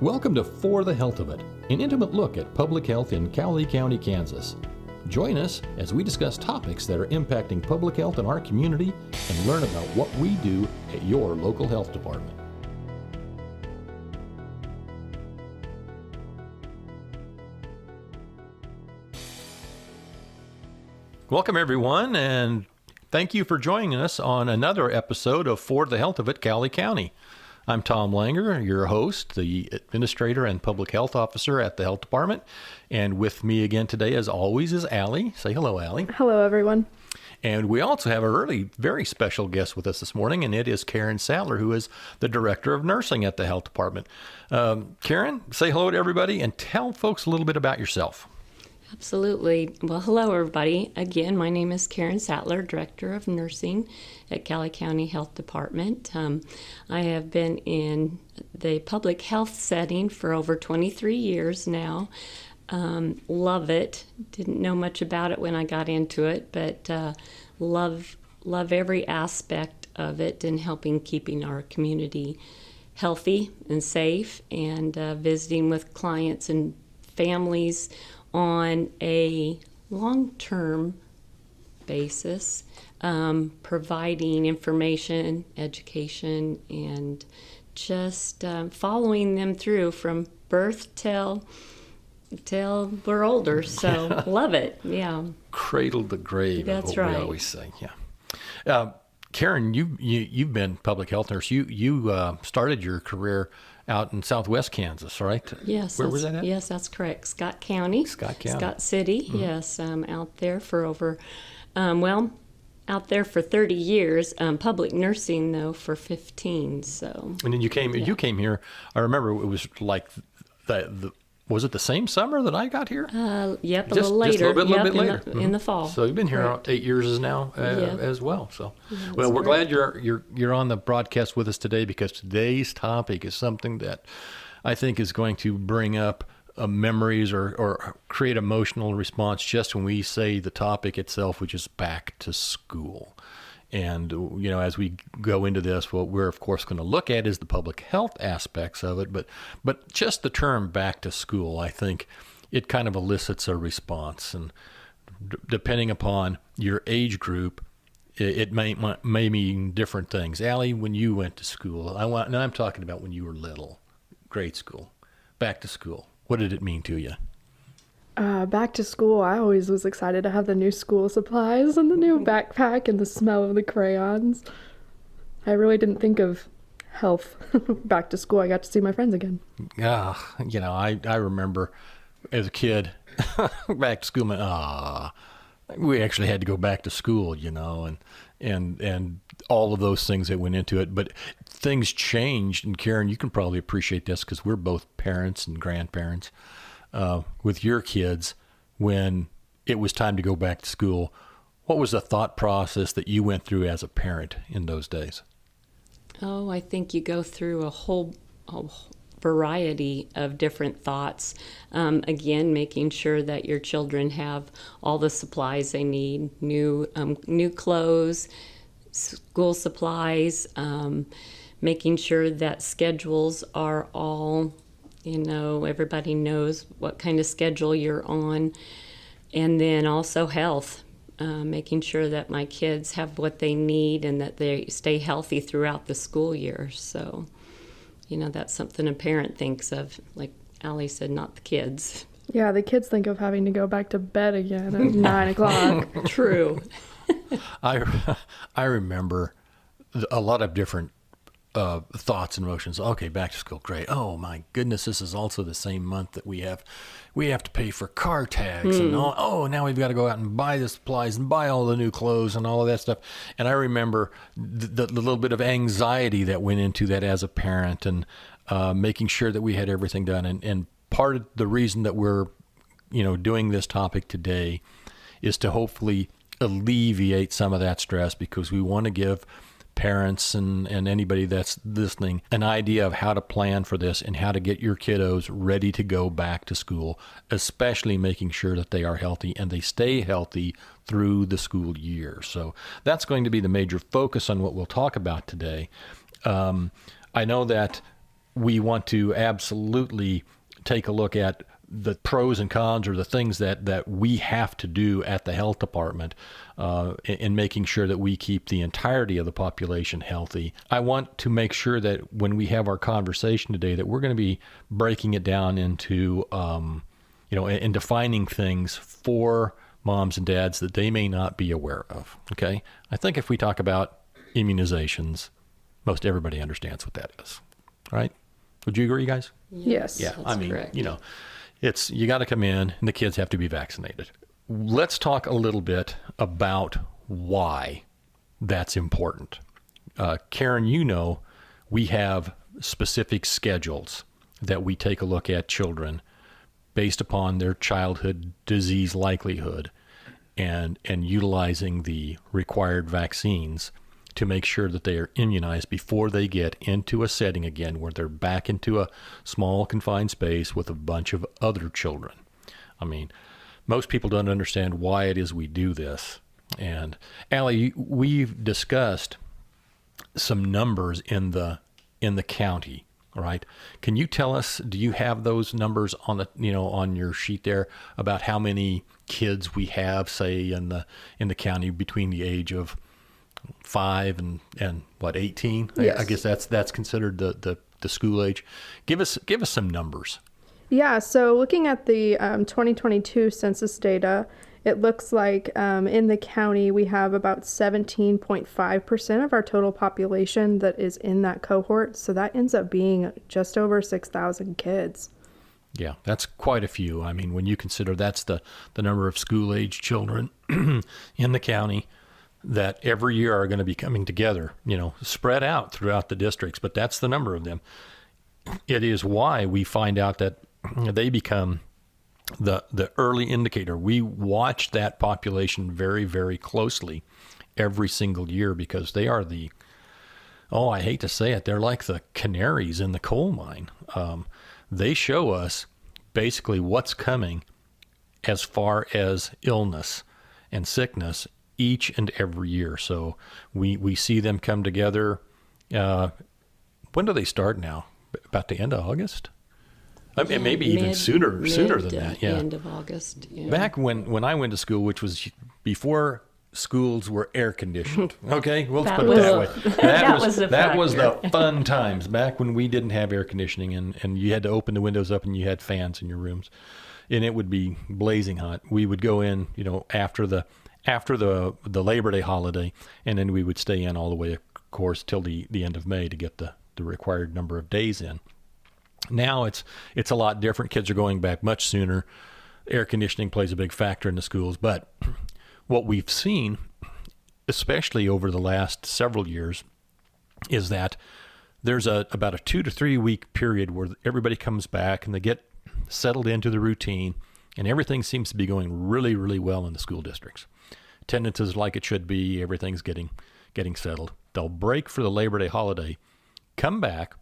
Welcome to For the Health of It, an intimate look at public health in Cowley County, Kansas. Join us as we discuss topics that are impacting public health in our community and learn about what we do at your local health department. Welcome, everyone, and thank you for joining us on another episode of For the Health of It, Cowley County. I'm Tom Langer, your host, the Administrator and Public Health Officer at the Health Department. And with me again today, as always, is Allie. Say hello, Allie. Hello, everyone. And we also have a really very special guest with us this morning, and it is Karen Sattler, who is the Director of Nursing at the Health Department. Karen, say hello to everybody and tell folks a little bit about yourself. Absolutely. Well, hello, everybody. Again, my name is Karen Sattler, Director of Nursing at Cowley County Health Department. I have been in the public health setting for over 23 years now. Love it. Didn't know much about it when I got into it, but love every aspect of it and helping keeping our community healthy and safe, and visiting with clients and families on a long-term basis, providing information, education, and just following them through from birth till we're older. So love it. Yeah. Cradle to grave. That's is what right. We always say. Yeah. Karen, you've been public health nurse. You started your career out in Southwest Kansas, right? Yes. Where was that at? Yes, that's correct. Scott County. Scott City. Mm-hmm. Yes. Out there for over, out there for 30 years. Public nursing though for 15. So. And then you came here. I remember it was like was it the same summer that I got here? Yep, a little later. Just a little bit later. In the fall. So you've been here Correct. 8 years now as well. So, yeah, well, we're great. glad you're on the broadcast with us today, because today's topic is something that I think is going to bring up memories or create emotional response just when we say the topic itself, which is back to school. And, as we go into this, what we're, of course, going to look at is the public health aspects of it. But just the term back to school, I think it kind of elicits a response. And depending upon your age group, it may mean different things. Allie, when you went to school, I'm talking about when you were little, grade school, back to school. What did it mean to you? Back to school, I always was excited to have the new school supplies and the new backpack and the smell of the crayons. I really didn't think of health. Back to school, I got to see my friends again. Yeah, I remember as a kid, back to school meant, we actually had to go back to school, and all of those things that went into it. But things changed, and Karen, you can probably appreciate this because we're both parents and grandparents. With your kids, when it was time to go back to school, what was the thought process that you went through as a parent in those days? Oh, I think you go through a whole variety of different thoughts. Again, making sure that your children have all the supplies they need, new clothes, school supplies, making sure that schedules are all, everybody knows what kind of schedule you're on. And then also health, making sure that my kids have what they need and that they stay healthy throughout the school year. So, that's something a parent thinks of. Like Allie said, not the kids. Yeah, the kids think of having to go back to bed again at 9 o'clock. True. I remember a lot of different thoughts and emotions. Okay, back to school, great. Oh my goodness, this is also the same month that we have to pay for car tags and all. Oh, now we've got to go out and buy the supplies and buy all the new clothes and all of that stuff. And I remember the little bit of anxiety that went into that as a parent, and making sure that we had everything done. And part of the reason that we're doing this topic today is to hopefully alleviate some of that stress, because we want to give parents and anybody that's listening an idea of how to plan for this and how to get your kiddos ready to go back to school, especially making sure that they are healthy and they stay healthy through the school year. So that's going to be the major focus on what we'll talk about today. I know that we want to absolutely take a look at the pros and cons, or the things that we have to do at the health department in making sure that we keep the entirety of the population healthy. I want to make sure that when we have our conversation today, that we're going to be breaking it down into, and defining things for moms and dads that they may not be aware of. Okay. I think if we talk about immunizations, most everybody understands what that is, right? Would you agree, guys? Yes. Yeah. That's correct. You got to come in and the kids have to be vaccinated. Let's talk a little bit about why that's important. Karen, we have specific schedules that we take a look at children based upon their childhood disease likelihood and utilizing the required vaccines to make sure that they are immunized before they get into a setting again where they're back into a small confined space with a bunch of other children. I mean, most people don't understand why it is we do this. And Allie, we've discussed some numbers in the county, right? Can you tell us, do you have those numbers on on your sheet there about how many kids we have, say, in the county between the age of 5 and what, 18? Yes. I guess that's considered the school age. Give us some numbers. Yeah, so looking at the 2022 census data, it looks like in the county we have about 17.5% of our total population that is in that cohort. So that ends up being just over 6,000 kids. Yeah, that's quite a few. I mean, when you consider that's the number of school-age children in the county that every year are going to be coming together, spread out throughout the districts, but that's the number of them. It is why we find out that they become the early indicator. We watch that population very, very closely every single year because they are I hate to say it, they're like the canaries in the coal mine. They show us basically what's coming as far as illness and sickness each and every year. So we see them come together. When do they start now? About the end of August? I mean, maybe even sooner than that. Yeah, End of August. Yeah. Back when I went to school, which was before schools were air conditioned. Okay, we'll put it that way. That was the fun times back when we didn't have air conditioning and you had to open the windows up and you had fans in your rooms, and it would be blazing hot. We would go in, after the Labor Day holiday, and then we would stay in all the way, of course, till the end of May to get the required number of days in. Now it's a lot different. Kids are going back much sooner. Air conditioning plays a big factor in the schools, but what we've seen, especially over the last several years, is that there's about a 2 to 3 week period where everybody comes back and they get settled into the routine, and everything seems to be going really, really well in the school districts. Attendance is like it should be. Everything's getting settled. They'll break for the Labor Day holiday, come back,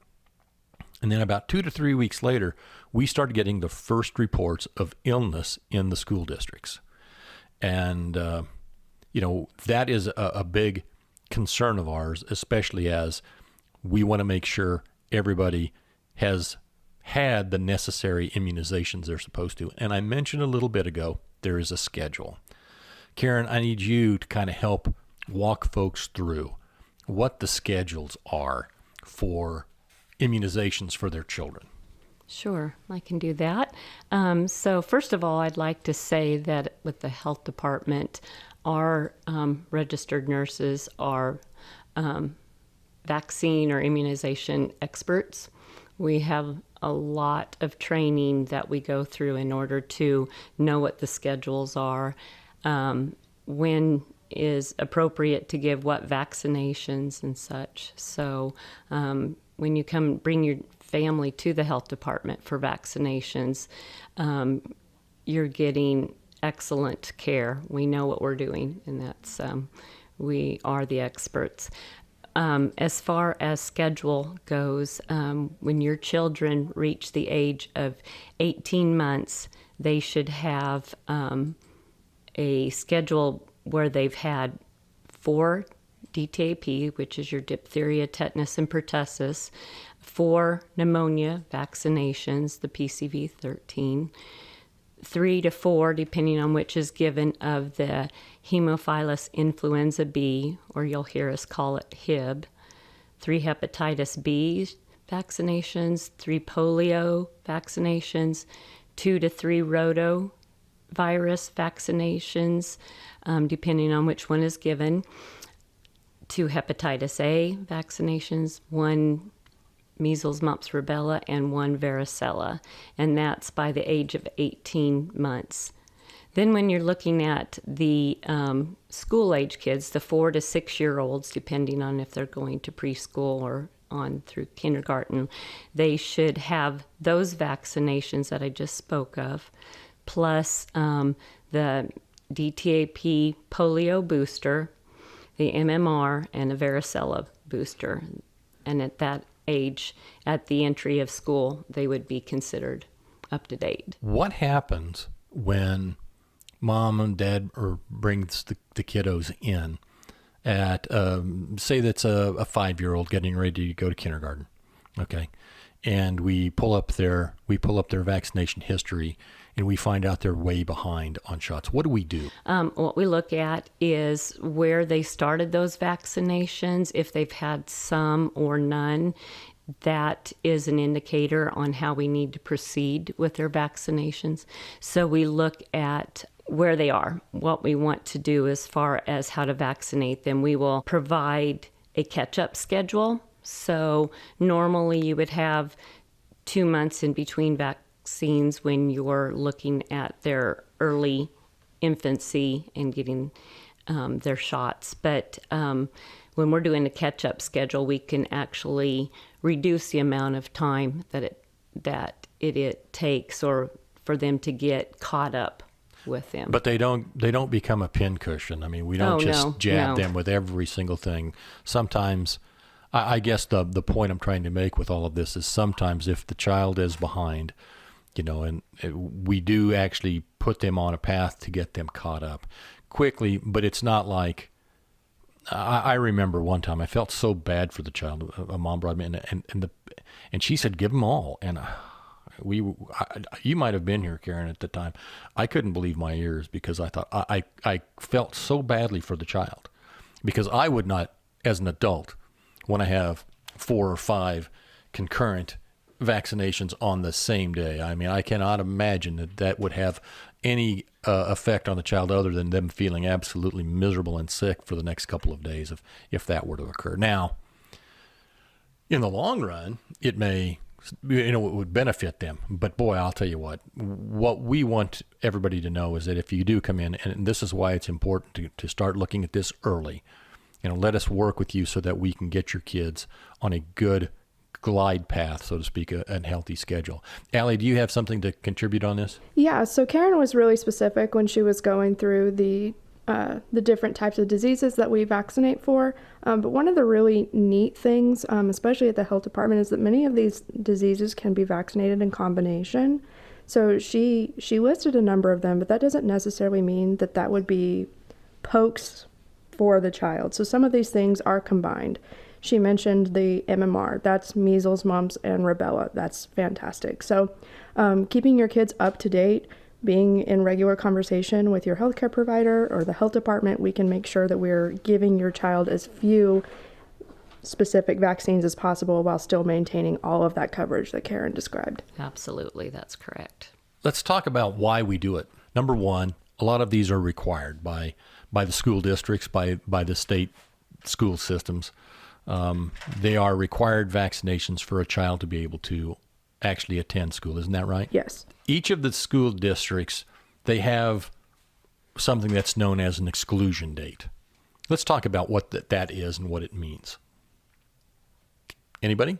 and then about 2 to 3 weeks later, we started getting the first reports of illness in the school districts. And, that is a big concern of ours, especially as we want to make sure everybody has had the necessary immunizations they're supposed to. And I mentioned a little bit ago, there is a schedule. Karen, I need you to kind of help walk folks through what the schedules are for immunizations for their children. Sure, I can do that. So first of all, I'd like to say that with the health department, our registered nurses are vaccine or immunization experts. We have a lot of training that we go through in order to know what the schedules are, when is appropriate to give what vaccinations and such. So when you come bring your family to the health department for vaccinations, you're getting excellent care. We know what we're doing, and that's we are the experts. As far as schedule goes, when your children reach the age of 18 months, they should have a schedule where they've had 4 DTaP, which is your diphtheria, tetanus, and pertussis, 4 pneumonia vaccinations, the PCV13, 3 to 4, depending on which is given, of the Haemophilus influenza B, or you'll hear us call it Hib, 3 hepatitis B vaccinations, 3 polio vaccinations, 2 to 3 rotavirus vaccinations, depending on which one is given, 2 hepatitis A vaccinations, 1 measles, mumps, rubella, and 1 varicella, and that's by the age of 18 months. Then when you're looking at the school-age kids, the 4 to 6-year-olds, depending on if they're going to preschool or on through kindergarten, they should have those vaccinations that I just spoke of, plus the DTaP polio booster, the MMR, and a varicella booster. And at that age, at the entry of school, they would be considered up to date. What happens when mom and dad brings the kiddos in at, say that's a 5-year-old getting ready to go to kindergarten, okay? And we pull up their vaccination history, and we find out they're way behind on shots. What do we do? What we look at is where they started those vaccinations. If they've had some or none, that is an indicator on how we need to proceed with their vaccinations. So we look at where they are, what we want to do as far as how to vaccinate them. We will provide a catch-up schedule. So normally you would have 2 months in between vaccines when you're looking at their early infancy and getting their shots. But when we're doing a catch-up schedule, we can actually reduce the amount of time that it takes or for them to get caught up with them. But they don't become a pincushion. I mean, we don't jab them with every single thing. Sometimes, I guess the point I'm trying to make with all of this is sometimes if the child is behind, and we do actually put them on a path to get them caught up quickly, but it's not like, I remember one time I felt so bad for the child. A mom brought me in, and she said, "Give them all." And you might have been here, Karen, at the time. I couldn't believe my ears because I thought I felt so badly for the child, because I would not, as an adult, want to have 4 or 5 concurrent vaccinations on the same day. I mean, I cannot imagine that would have any effect on the child other than them feeling absolutely miserable and sick for the next couple of days if that were to occur. Now, in the long run, it may, it would benefit them. But boy, I'll tell you what we want everybody to know is that if you do come in, and this is why it's important to start looking at this early, let us work with you so that we can get your kids on a good glide path, so to speak, a healthy schedule. Allie, do you have something to contribute on this? Yeah, so Karen was really specific when she was going through the different types of diseases that we vaccinate for. But one of the really neat things, especially at the health department, is that many of these diseases can be vaccinated in combination. So she listed a number of them, but that doesn't necessarily mean that would be pokes for the child. So some of these things are combined. She mentioned the MMR. That's measles, mumps, and rubella. That's fantastic. So keeping your kids up to date, being in regular conversation with your healthcare provider or the health department, we can make sure that we're giving your child as few specific vaccines as possible while still maintaining all of that coverage that Karen described. Absolutely, that's correct. Let's talk about why we do it. Number one, a lot of these are required by the school districts, by the state school systems. They are required vaccinations for a child to be able to actually attend school. Isn't that right? Yes. Each of the school districts, they have something that's known as an exclusion date. Let's talk about what that is and what it means. Anybody?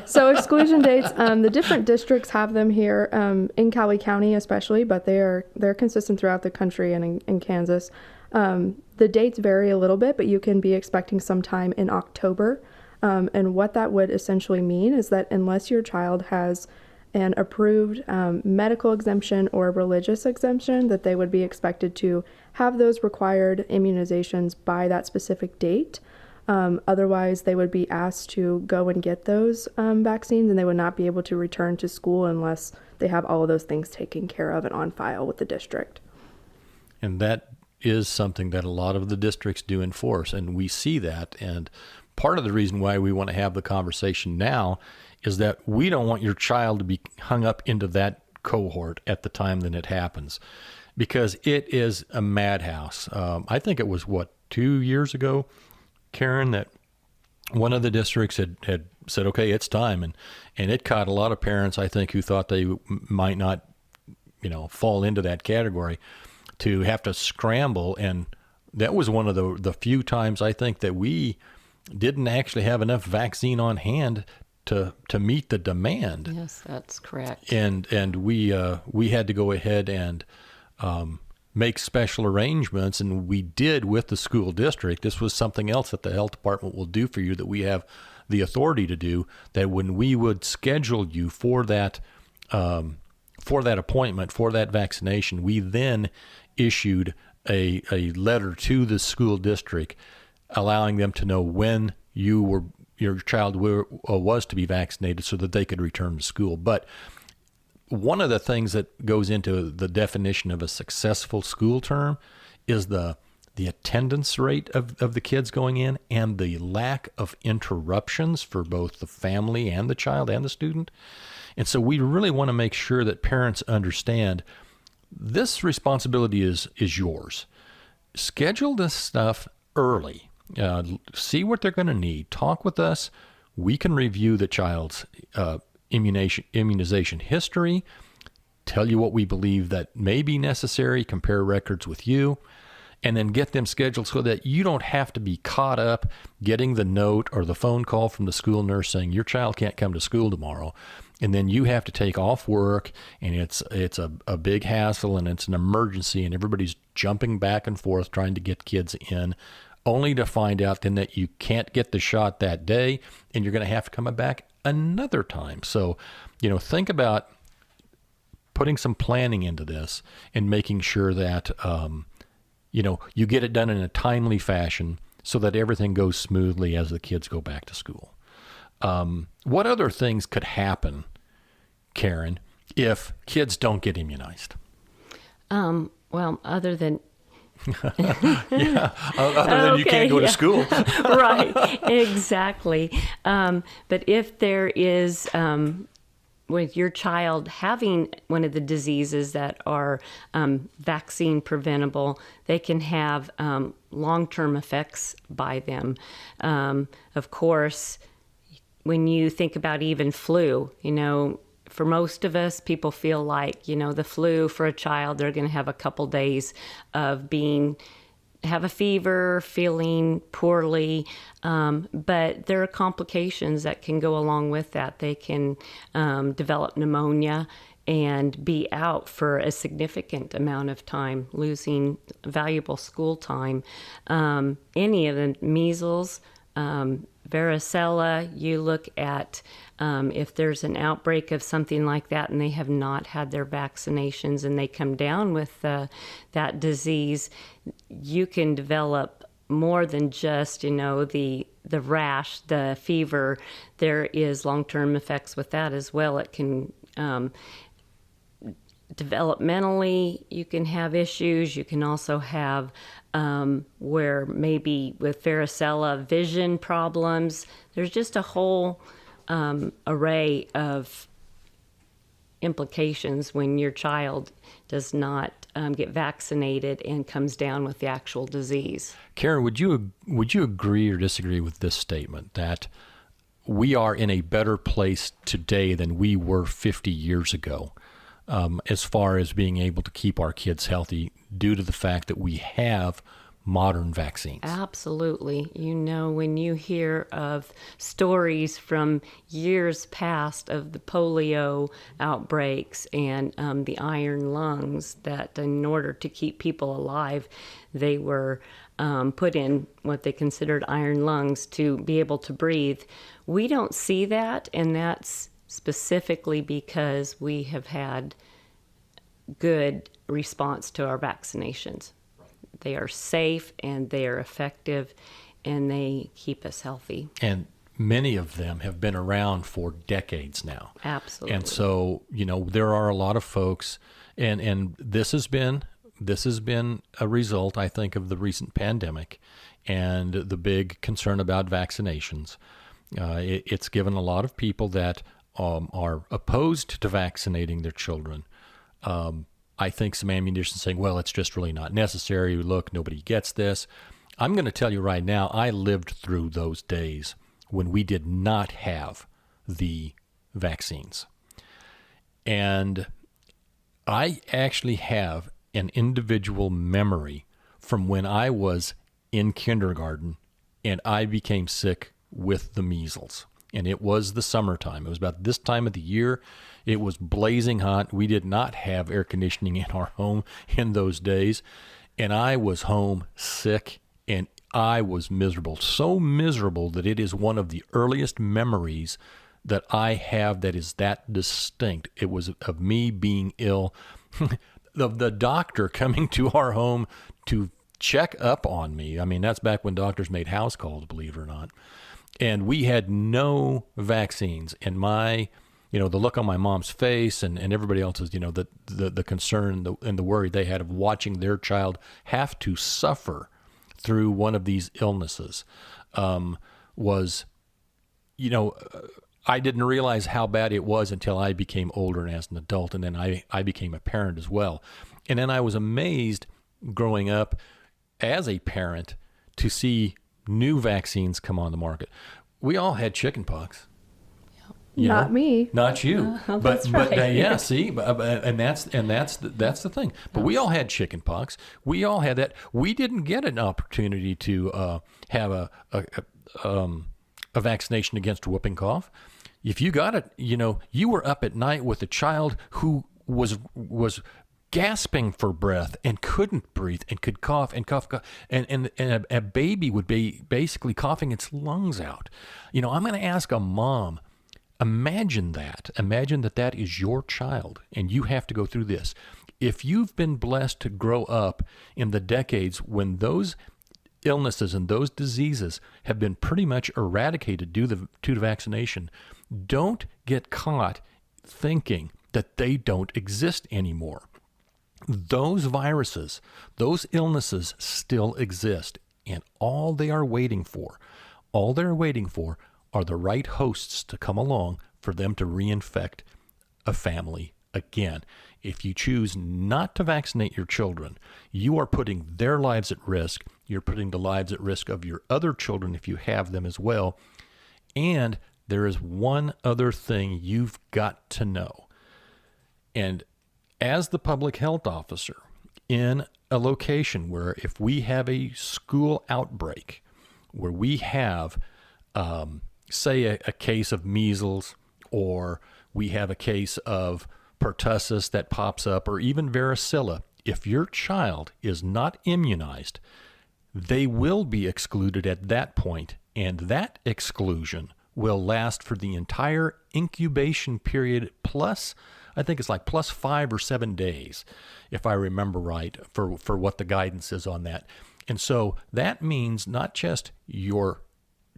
So exclusion dates, the different districts have them here in Cowley County especially, but they're consistent throughout the country and in Kansas. The dates vary a little bit, but you can be expecting sometime in October. And what that would essentially mean is that unless your child has an approved medical exemption or religious exemption, that they would be expected to have those required immunizations by that specific date. Otherwise, they would be asked to go and get those vaccines, and they would not be able to return to school unless they have all of those things taken care of and on file with the district. And that is something that a lot of the districts do enforce, and we see that. And part of the reason why we want to have the conversation now is that we don't want your child to be hung up into that cohort at the time that it happens, because it is a madhouse. I think it was, 2 years ago, Karen, that one of the districts had said, okay, it's time. And it caught a lot of parents, I think, who thought they might not, fall into that category, to have to scramble. And that was one of the few times, I think, that we didn't actually have enough vaccine on hand to meet the demand. Yes, that's correct. And we had to go ahead and make special arrangements, and we did with the school district. This was something else that the health department will do for you, that we have the authority to do, that when we would schedule you for that appointment, for that vaccination, we then issued a letter to the school district allowing them to know when your child was to be vaccinated, so that they could return to school. But one of the things that goes into the definition of a successful school term is the attendance rate of the kids going in, and the lack of interruptions for both the family and the child and the student. And so we really want to make sure that parents understand this responsibility is yours. Schedule this stuff early. See what they're going to need. Talk with us. We can review the child's immunization history, tell you what we believe that may be necessary, compare records with you, and then get them scheduled so that you don't have to be caught up getting the note or the phone call from the school nurse saying your child can't come to school tomorrow. And then you have to take off work, and it's a big hassle, and it's an emergency, and everybody's jumping back and forth trying to get kids in, only to find out then that you can't get the shot that day, and you're going to have to come back another time. So, think about putting some planning into this and making sure that, you get it done in a timely fashion so that everything goes smoothly as the kids go back to school. What other things could happen, Karen, if kids don't get immunized? Well, other than other than you can't go to school. Right, exactly. But if there is, with your child having one of the diseases that are vaccine preventable, they can have long-term effects by them. Of course, when you think about even flu, for most of us, people feel like, the flu for a child, they're going to have a couple days of have a fever, feeling poorly, but there are complications that can go along with that. They can develop pneumonia and be out for a significant amount of time, losing valuable school time. Any of the measles, varicella, you look at if there's an outbreak of something like that and they have not had their vaccinations and they come down with that disease, you can develop more than just, the rash, the fever. There is long-term effects with that as well. It can developmentally, you can have issues. You can also have where maybe with varicella, vision problems. There's just a whole array of implications when your child does not get vaccinated and comes down with the actual disease. Karen, would you agree or disagree with this statement that we are in a better place today than we were 50 years ago, as far as being able to keep our kids healthy due to the fact that we have modern vaccines? Absolutely. When you hear of stories from years past of the polio outbreaks and the iron lungs, that in order to keep people alive, they were put in what they considered iron lungs to be able to breathe. We don't see that, and that's specifically because we have had good response to our vaccinations. They are safe and they are effective and they keep us healthy. And many of them have been around for decades now. Absolutely. And so, there are a lot of folks, and this has been a result, I think, of the recent pandemic and the big concern about vaccinations. It's given a lot of people that are opposed to vaccinating their children, I think, some ammunition saying, well, it's just really not necessary. Look, nobody gets this. I'm going to tell you right now, I lived through those days when we did not have the vaccines. And I actually have an individual memory from when I was in kindergarten and I became sick with the measles. And it was the summertime. It was about this time of the year. It was blazing hot. We did not have air conditioning in our home in those days. And I was home sick and I was miserable. So miserable that it is one of the earliest memories that I have that is that distinct. It was of me being ill. The doctor coming to our home to check up on me. I mean, that's back when doctors made house calls, believe it or not. And we had no vaccines. And the look on my mom's face and everybody else's, the concern and the worry they had of watching their child have to suffer through one of these illnesses was, I didn't realize how bad it was until I became older and as an adult. And then I became a parent as well. And then I was amazed growing up as a parent to see new vaccines come on the market. We all had chickenpox. Not me. Not you. That's right. Yeah, see, and that's the thing. But we all had chickenpox. We all had that. We didn't get an opportunity to have a vaccination against whooping cough. If you got it, you were up at night with a child who was gasping for breath and couldn't breathe and could cough and cough. And a baby would be basically coughing its lungs out. I'm going to ask a mom, imagine that. Imagine that is your child and you have to go through this. If you've been blessed to grow up in the decades when those illnesses and those diseases have been pretty much eradicated due to the vaccination, don't get caught thinking that they don't exist anymore. Those viruses, those illnesses still exist, and all they're waiting for are the right hosts to come along for them to reinfect a family again. If you choose not to vaccinate your children, you are putting their lives at risk. You're putting the lives at risk of your other children if you have them as well. And there is one other thing you've got to know. And as the public health officer in a location where if we have a school outbreak, where we have, say, a case of measles, or we have a case of pertussis that pops up, or even varicella, if your child is not immunized, they will be excluded at that point, and that exclusion will last for the entire incubation period plus, I think it's like plus 5 or 7 days, if I remember right, for what the guidance is on that. And so that means not just your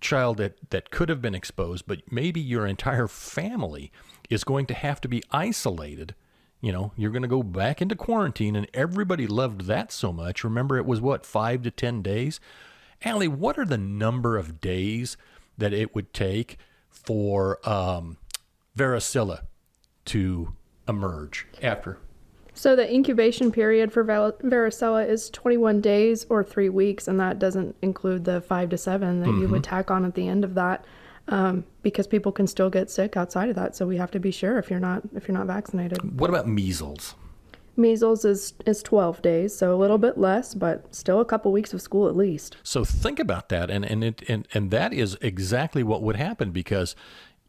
child that could have been exposed, but maybe your entire family is going to have to be isolated. You're going to go back into quarantine, and everybody loved that so much. Remember, it was 5 to 10 days? Allie, what are the number of days that it would take for varicella to emerge after? So the incubation period for varicella is 21 days or 3 weeks, and that doesn't include the 5 to 7 that you would tack on at the end of that, because people can still get sick outside of that. So we have to be sure if you're not vaccinated. What about measles? Measles is 12 days, so a little bit less, but still a couple weeks of school at least. So think about that, and that is exactly what would happen, because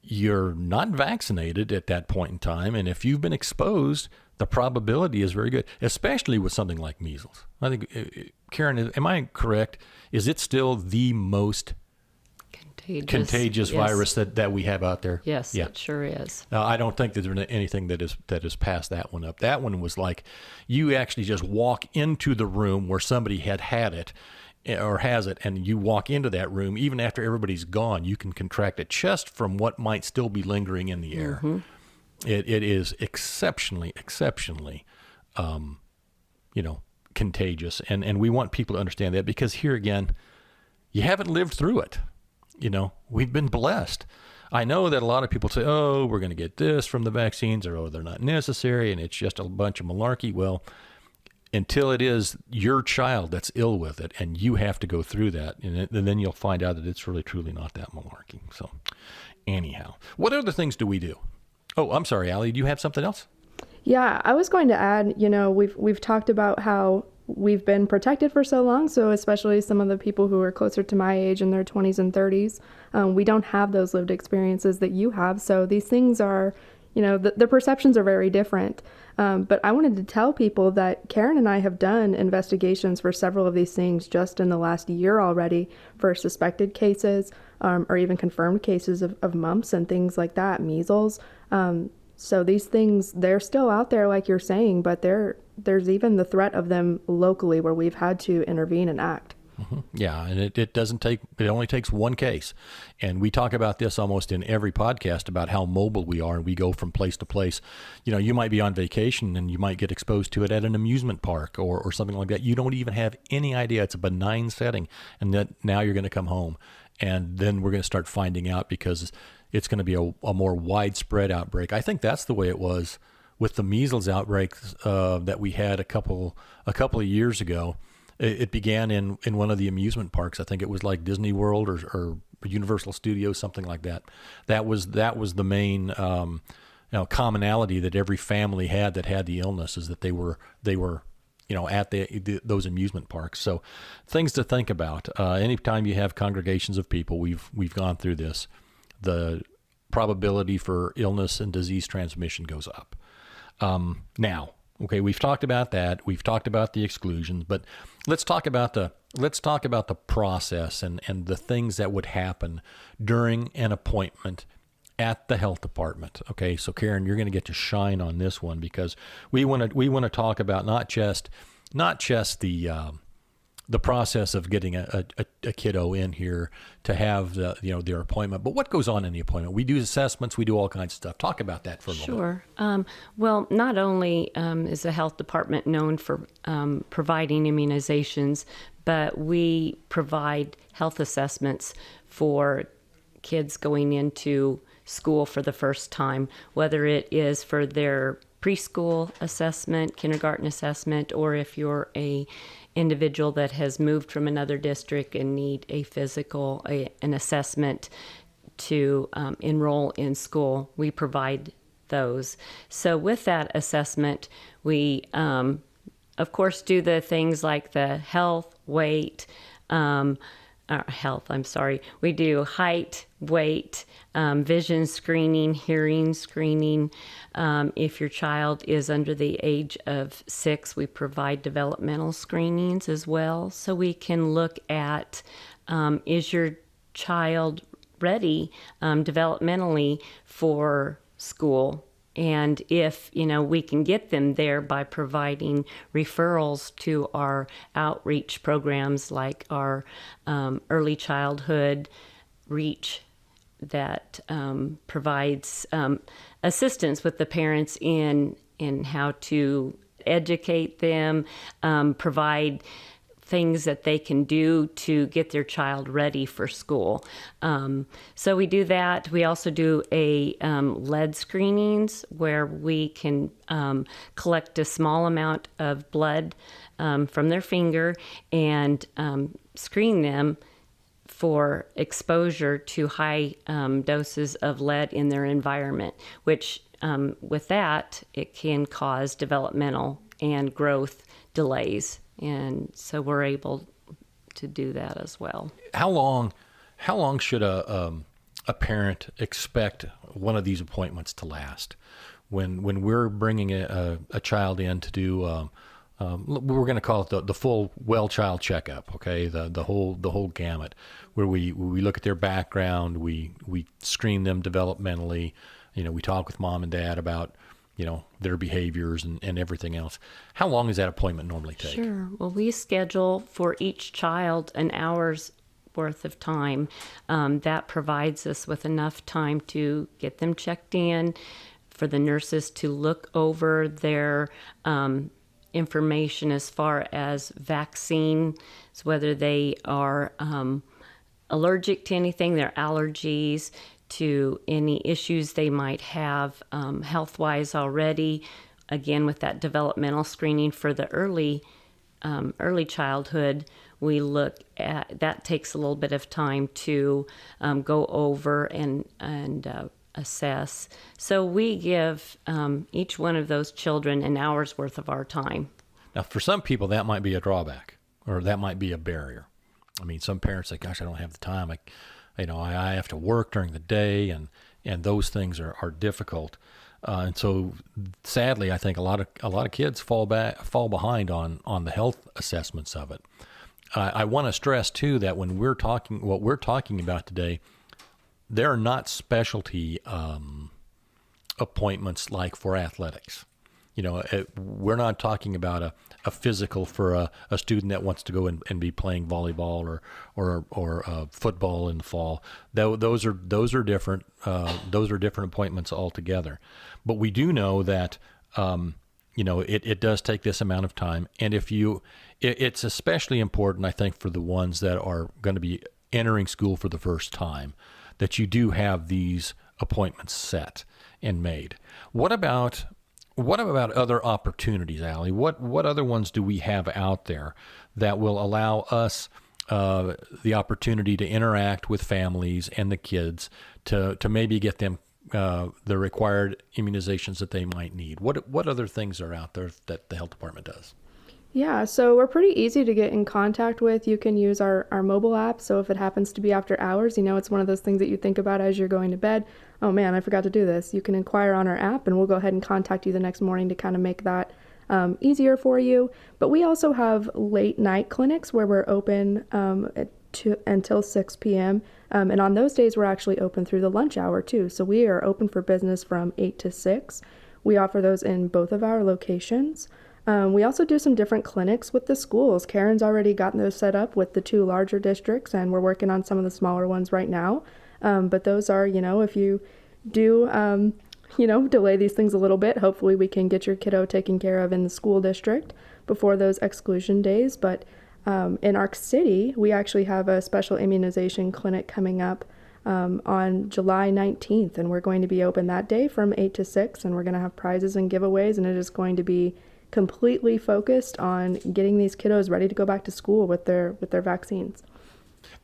you're not vaccinated at that point in time, and if you've been exposed, the probability is very good, especially with something like measles. I think, Karen, am I correct? Is it still the most contagious yes. virus that we have out there. Yes, Yeah. it sure is. I don't think that there's anything that is past that one up. That one was like you actually just walk into the room where somebody had it or has it, and you walk into that room, even after everybody's gone, you can contract it just from what might still be lingering in the air. Mm-hmm. It is exceptionally, contagious. And we want people to understand that, because here again, you haven't lived through it. We've been blessed. I know that a lot of people say, oh, we're going to get this from the vaccines, or, oh, they're not necessary, and it's just a bunch of malarkey. Well, until it is your child that's ill with it, and you have to go through that, and then you'll find out that it's really, truly not that malarkey. So anyhow, what other things do we do? Oh, I'm sorry, Allie, do you have something else? Yeah, I was going to add, we've talked about how we've been protected for so long. So especially some of the people who are closer to my age in their 20s and 30s, we don't have those lived experiences that you have. So these things are, the perceptions are very different. But I wanted to tell people that Karen and I have done investigations for several of these things just in the last year already, for suspected cases or even confirmed cases of mumps and things like that, measles. So these things, they're still out there, like you're saying, but there's even the threat of them locally where we've had to intervene and act. Mm-hmm. Yeah, and it only takes one case. And we talk about this almost in every podcast about how mobile we are, and we go from place to place. You might be on vacation and you might get exposed to it at an amusement park or something like that. You don't even have any idea. It's a benign setting, and that now you're going to come home. And then we're going to start finding out, because it's going to be a more widespread outbreak. I think that's the way it was with the measles outbreak that we had a couple of years ago. It began in one of the amusement parks. I think it was like Disney World or Universal Studios, something like that. That was the main commonality that every family had that had the illness, is that they were at those amusement parks. So things to think about. Anytime you have congregations of people, we've gone through this, the probability for illness and disease transmission goes up. Now, okay, we've talked about that. We've talked about the exclusions, but let's talk about the process and the things that would happen during an appointment at the health department. Okay, so Karen, you're going to get to shine on this one, because we want to talk about not just the process of getting a kiddo in here to have their appointment, but what goes on in the appointment. We do assessments, we do all kinds of stuff. Talk about that for a little bit. Sure. Well, not only is the health department known for providing immunizations, but we provide health assessments for kids going into school for the first time, whether it is for their preschool assessment, kindergarten assessment, or if you're a individual that has moved from another district and need a physical, an assessment to enroll in school, we provide those. So with that assessment, we, of course, do the things like the weight, we do height, weight, vision screening, hearing screening. If your child is under the age of 6, we provide developmental screenings as well. So we can look at, is your child ready developmentally for school? And if, we can get them there by providing referrals to our outreach programs like our early childhood reach that provides assistance with the parents in how to educate them, provide things that they can do to get their child ready for school. So we do that. We also do a lead screenings where we can collect a small amount of blood from their finger and screen them for exposure to high doses of lead in their environment, which with that, it can cause developmental and growth delays. And so we're able to do that as well. How long should a parent expect one of these appointments to last? When we're bringing a child in to do we're going to call it the full well child checkup, okay? The whole gamut, where we look at their background, we screen them developmentally, we talk with mom and dad about their behaviors and everything else. How long does that appointment normally take? Sure. Well, we schedule for each child an hour's worth of time. That provides us with enough time to get them checked in, for the nurses to look over their information as far as vaccines, whether they are allergic to anything, their allergies, to any issues they might have health-wise already. Again, with that developmental screening for the early childhood, we look at that. Takes a little bit of time to go over and assess. So we give each one of those children an hour's worth of our time. Now, for some people, that might be a drawback, or that might be a barrier. I mean, some parents say, "Gosh, I don't have the time. I have to work during the day," and those things are difficult. And so, sadly, I think a lot of kids fall behind on the health assessments of it. I want to stress too that when what we're talking about today, there are not specialty appointments like for athletics. We're not talking about a physical for a student that wants to go and be playing volleyball or football in the fall. Those are different. Those are different appointments altogether. But we do know that it does take this amount of time, and it's especially important, I think, for the ones that are going to be entering school for the first time, that you do have these appointments set and made. What about other opportunities, Allie? What other ones do we have out there that will allow us the opportunity to interact with families and the kids to maybe get them the required immunizations that they might need? What other things are out there that the health department does? Yeah, so we're pretty easy to get in contact with. You can use our mobile app. So if it happens to be after hours, it's one of those things that you think about as you're going to bed. Oh man, I forgot to do this. You can inquire on our app, and we'll go ahead and contact you the next morning to kind of make that easier for you. But we also have late night clinics where we're open until 6 p.m. And on those days, we're actually open through the lunch hour too. So we are open for business from 8 to 6. We offer those in both of our locations. We also do some different clinics with the schools. Karen's already gotten those set up with the 2 larger districts, and we're working on some of the smaller ones right now. But those are, if you do, delay these things a little bit, hopefully we can get your kiddo taken care of in the school district before those exclusion days. But in our city, we actually have a special immunization clinic coming up on July 19th, and we're going to be open that day from 8 to 6, and we're going to have prizes and giveaways, and it is going to be completely focused on getting these kiddos ready to go back to school with their vaccines.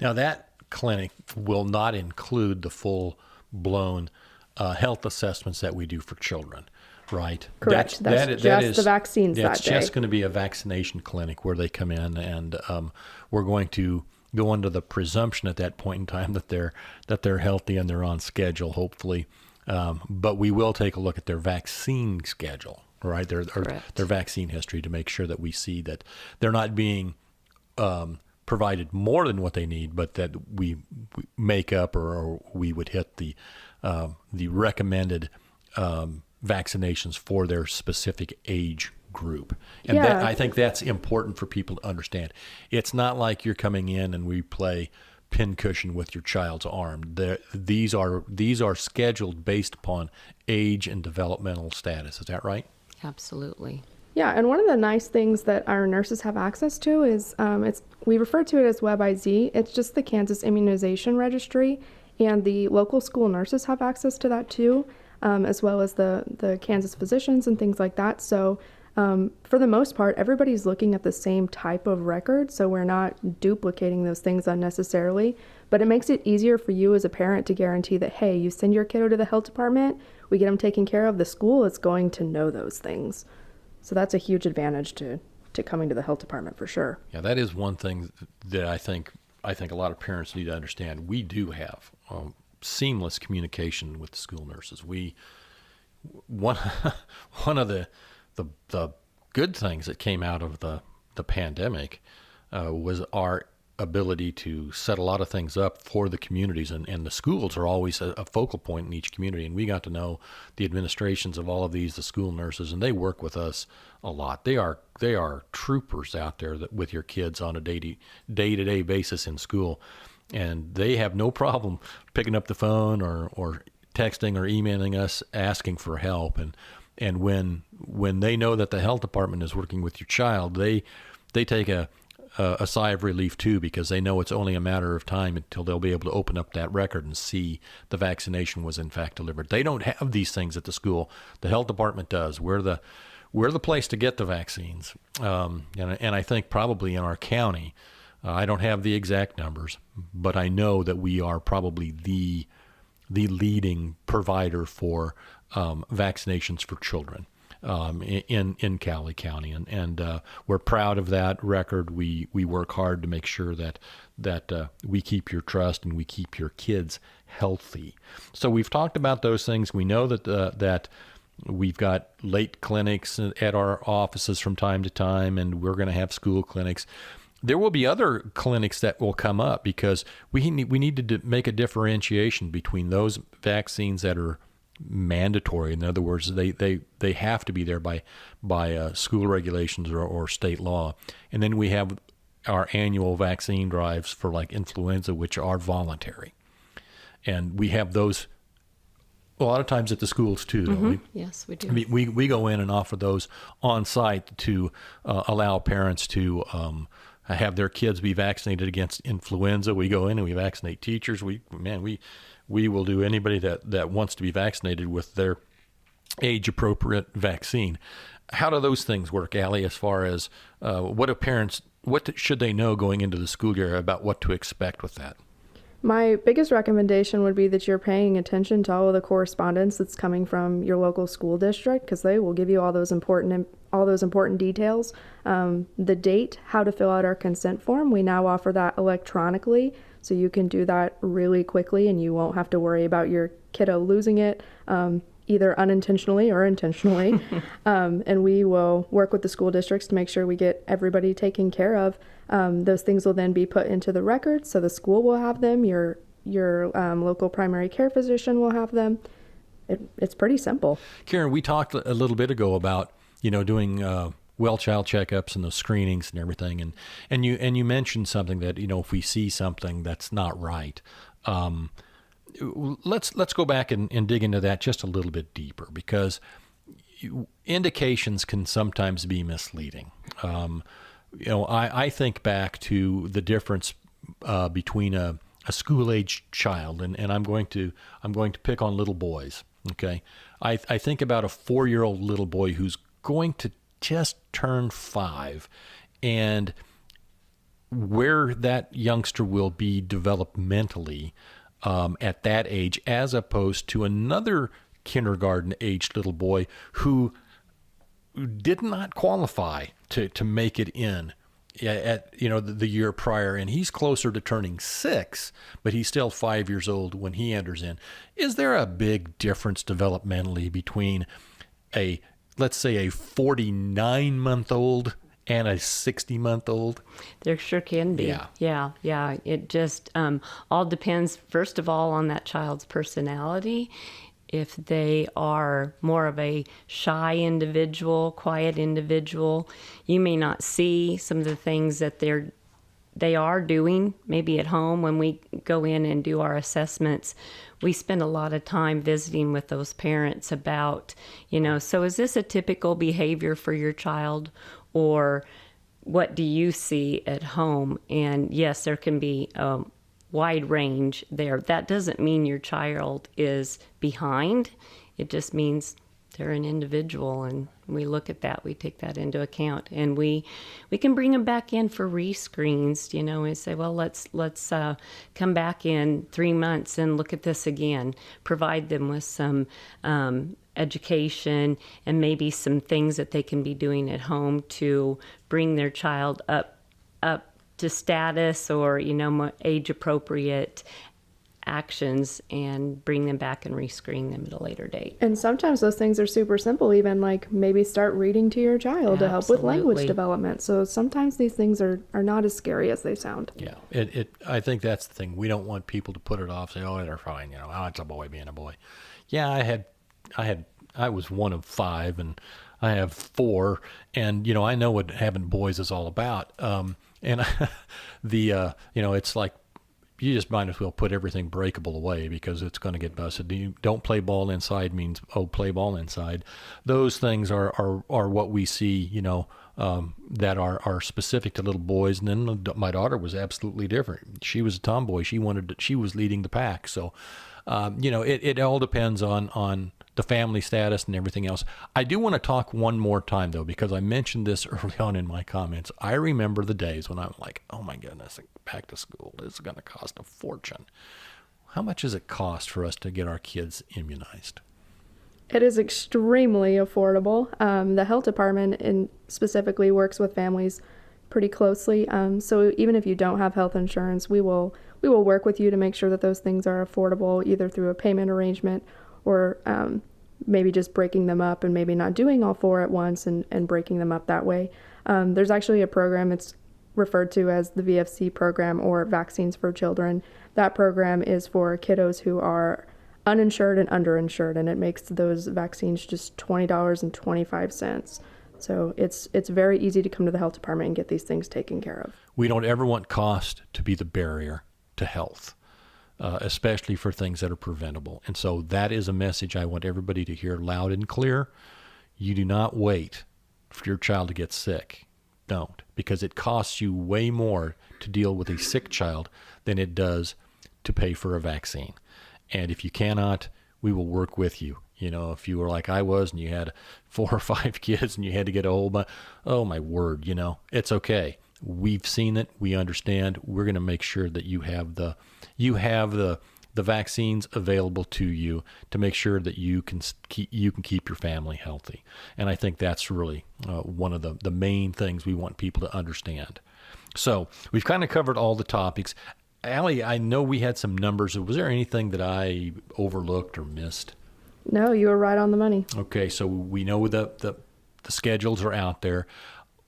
Now, that clinic will not include the full-blown health assessments that we do for children, right? Correct. That's just the vaccines that day. That's just going to be a vaccination clinic where they come in, and we're going to go under the presumption at that point in time that they're healthy and they're on schedule, hopefully. But we will take a look at their vaccine schedule, right? Their vaccine history, to make sure that we see that they're not being provided more than what they need, but that we make up or we would hit the recommended vaccinations for their specific age group. And I think that's important for people to understand. It's not like you're coming in and we play pincushion with your child's arm. These are scheduled based upon age and developmental status. Is that right? Absolutely. Yeah, and one of the nice things that our nurses have access to is we refer to it as WebIZ. It's just the Kansas Immunization Registry, and the local school nurses have access to that too, as well as the Kansas physicians and things like that. So for the most part, everybody's looking at the same type of record, so we're not duplicating those things unnecessarily. But it makes it easier for you as a parent to guarantee that, hey, you send your kiddo to the health department, we get them taken care of, the school is going to know those things. So that's a huge advantage to coming to the health department for sure. Yeah, that is one thing that I think a lot of parents need to understand. We do have seamless communication with the school nurses. One of the good things that came out of the pandemic was our ability to set a lot of things up for the communities, and the schools are always a focal point in each community, and we got to know the administrations of all of these, the school nurses, and they work with us a lot. They are troopers out there with your kids on a day-to-day basis in school, and they have no problem picking up the phone or texting or emailing us asking for help, and when they know that the health department is working with your child, they take a sigh of relief too, because they know it's only a matter of time until they'll be able to open up that record and see the vaccination was in fact delivered. They don't have these things at the school. The health department does. We're the place to get the vaccines. And I think probably in our county, I don't have the exact numbers, but I know that we are probably the leading provider for vaccinations for children in Cowley County, and we're proud of that record. We work hard to make sure that we keep your trust and we keep your kids healthy. So we've talked about those things. We know that we've got late clinics at our offices from time to time, and we're going to have school clinics. There will be other clinics that will come up because we need to make a differentiation between those vaccines that are mandatory. In other words, they have to be there by school regulations or state law. And then we have our annual vaccine drives for like influenza, which are voluntary. And we have those a lot of times at the schools too, don't we? Yes, we do. I mean, we go in and offer those on site to allow parents to have their kids be vaccinated against influenza. We go in and we vaccinate teachers. We will do anybody that wants to be vaccinated with their age-appropriate vaccine. How do those things work, Allie, as far as what should they know going into the school year about what to expect with that? My biggest recommendation would be that you're paying attention to all of the correspondence that's coming from your local school district, because they will give you all those important details. The date, how to fill out our consent form. We now offer that electronically, so you can do that really quickly, and you won't have to worry about your kiddo losing it, either unintentionally or intentionally. And we will work with the school districts to make sure we get everybody taken care of. Those things will then be put into the record, so the school will have them, your local primary care physician will have them. It's pretty simple. Karen, we talked a little bit ago about doing well child checkups and those screenings and everything, and you mentioned something that if we see something that's not right, let's go back and dig into that just a little bit deeper, because indications can sometimes be misleading. I think back to the difference between a school-age child, and I'm going to pick on little boys. Okay, I think about a 4-year-old little boy who's going to just turn 5, and where that youngster will be developmentally at that age, as opposed to another kindergarten-aged little boy who did not qualify to make it in at the year prior, and he's closer to turning 6, but he's still 5 years old when he enters in. Is there a big difference developmentally between let's say a 49-month-old and a 60-month-old? There sure can be. Yeah. It just all depends, first of all, on that child's personality. If they are more of a shy individual, quiet individual, you may not see some of the things that they are doing maybe at home. When we go in and do our assessments, we spend a lot of time visiting with those parents about, so is this a typical behavior for your child, or what do you see at home? And yes, there can be wide range there. That doesn't mean your child is behind. It just means they're an individual, and we look at that. We take that into account, and we can bring them back in for rescreens. We say, well, let's come back in 3 months and look at this again. Provide them with some education and maybe some things that they can be doing at home to bring their child up to status or more age appropriate actions and bring them back and rescreen them at a later date. And sometimes those things are super simple, even like maybe start reading to your child to help with language Absolutely. development. So sometimes these things are not as scary as they sound. Yeah, I think that's the thing. We don't want people to put it off, say, "Oh, they're fine," "Oh, it's a boy being a boy." Yeah, I was one of 5, and I have 4, and I know what having boys is all about. And it's like you just might as well put everything breakable away because it's going to get busted. You don't play ball inside means, oh, play ball inside. Those things are what we see, that are specific to little boys. And then my daughter was absolutely different. She was a tomboy. She was leading the pack. So, it all depends on the family status and everything else. I do want to talk one more time, though, because I mentioned this early on in my comments. I remember the days when I'm like, oh, my goodness, back to school. This is going to cost a fortune. How much does it cost for us to get our kids immunized? It is extremely affordable. The health department specifically works with families pretty closely. So even if you don't have health insurance, we will work with you to make sure that those things are affordable, either through a payment arrangement or maybe just breaking them up and maybe not doing all 4 at once and breaking them up that way. There's actually a program, it's referred to as the VFC program, or Vaccines for Children. That program is for kiddos who are uninsured and underinsured, and it makes those vaccines just $20.25. So it's very easy to come to the health department and get these things taken care of. We don't ever want cost to be the barrier to health, especially for things that are preventable. And so that is a message I want everybody to hear loud and clear. You do not wait for your child to get sick. Don't, because it costs you way more to deal with a sick child than it does to pay for a vaccine. And if you cannot, we will work with you. If you were like I was and you had 4 or 5 kids and you had to get a whole bunch, oh my word, it's okay. We've seen it. We understand. We're going to make sure that you have the vaccines available to you to make sure that you can keep your family healthy. And I think that's really one of the main things we want people to understand. So we've kind of covered all the topics. Allie, I know we had some numbers. Was there anything that I overlooked or missed? No, you were right on the money. Okay, so we know the schedules are out there.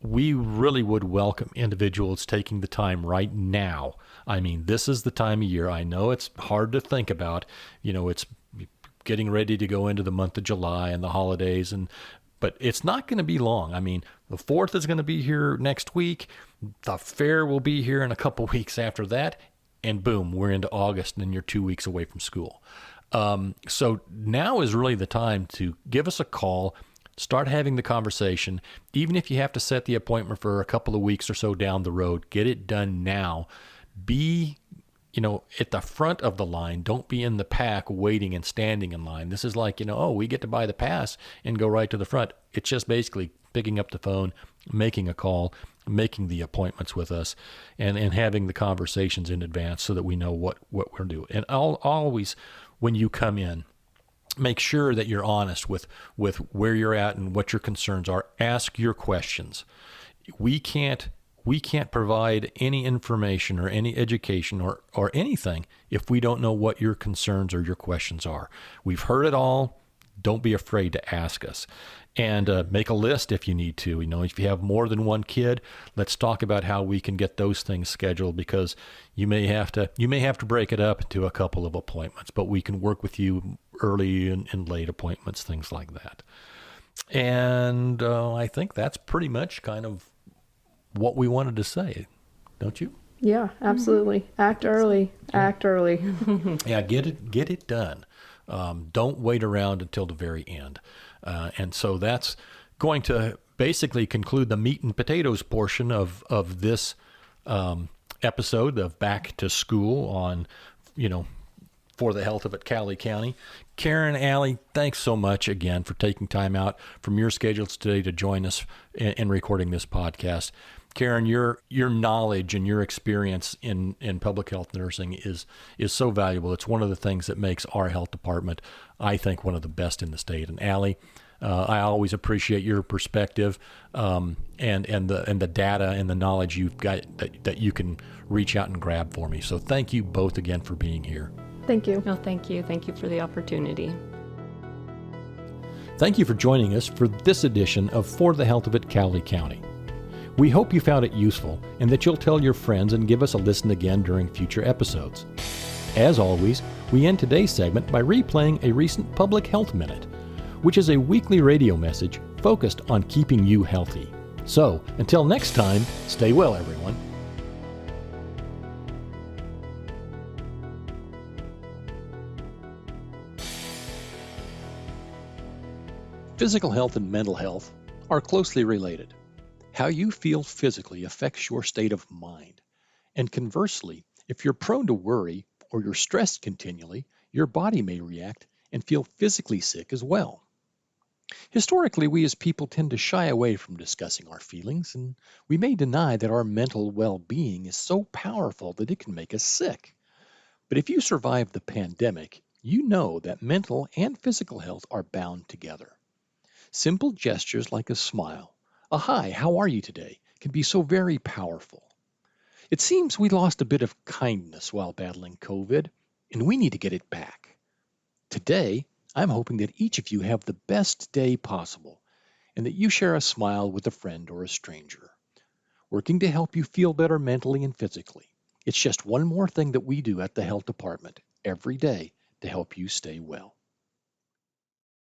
We really would welcome individuals taking the time right now. I mean, this is the time of year. I know it's hard to think about. It's getting ready to go into the month of July and the holidays, but it's not going to be long. I mean, the 4th is going to be here next week. The fair will be here in a couple weeks after that. And boom, we're into August, and then you're 2 weeks away from school. So now is really the time to give us a call, start having the conversation. Even if you have to set the appointment for a couple of weeks or so down the road, get it done now. Be, at the front of the line. Don't be in the pack waiting and standing in line. This is like, we get to buy the pass and go right to the front. It's just basically picking up the phone, making a call, making the appointments with us, and having the conversations in advance so that we know what we're doing. And always, when you come in, make sure that you're honest with where you're at and what your concerns are. Ask your questions. We can't provide any information or any education or anything if we don't know what your concerns or your questions are. We've heard it all. Don't be afraid to ask us. And make a list if you need to. If you have more than one kid, let's talk about how we can get those things scheduled, because you may have to break it up into a couple of appointments, but we can work with you early and late appointments, things like that. And I think that's pretty much kind of what we wanted to say, don't you? Yeah, absolutely. Act early. Act early. Yeah, get it done. Don't wait around until the very end. And so that's going to basically conclude the meat and potatoes portion of this episode of Back to School on, for the health of it, Cowley County. Karen, Allie, thanks so much again for taking time out from your schedules today to join us in recording this podcast. Karen, your knowledge and your experience in public health nursing is so valuable. It's one of the things that makes our health department, I think, one of the best in the state. And Allie, I always appreciate your perspective and the data and the knowledge you've got that you can reach out and grab for me. So thank you both again for being here. Thank you. No, thank you. Thank you for the opportunity. Thank you for joining us for this edition of For the Health of It, Cowley County. We hope you found it useful and that you'll tell your friends and give us a listen again during future episodes. As always, we end today's segment by replaying a recent Public Health Minute, which is a weekly radio message focused on keeping you healthy. So, until next time, stay well, everyone. Physical health and mental health are closely related. How you feel physically affects your state of mind. And conversely, if you're prone to worry or you're stressed continually, your body may react and feel physically sick as well. Historically, we as people tend to shy away from discussing our feelings, and we may deny that our mental well-being is so powerful that it can make us sick. But if you survive the pandemic, you know that mental and physical health are bound together. Simple gestures like a smile, a hi, how are you today, can be so very powerful. It seems we lost a bit of kindness while battling COVID, and we need to get it back. Today, I'm hoping that each of you have the best day possible, and that you share a smile with a friend or a stranger, working to help you feel better mentally and physically. It's just one more thing that we do at the health department every day to help you stay well.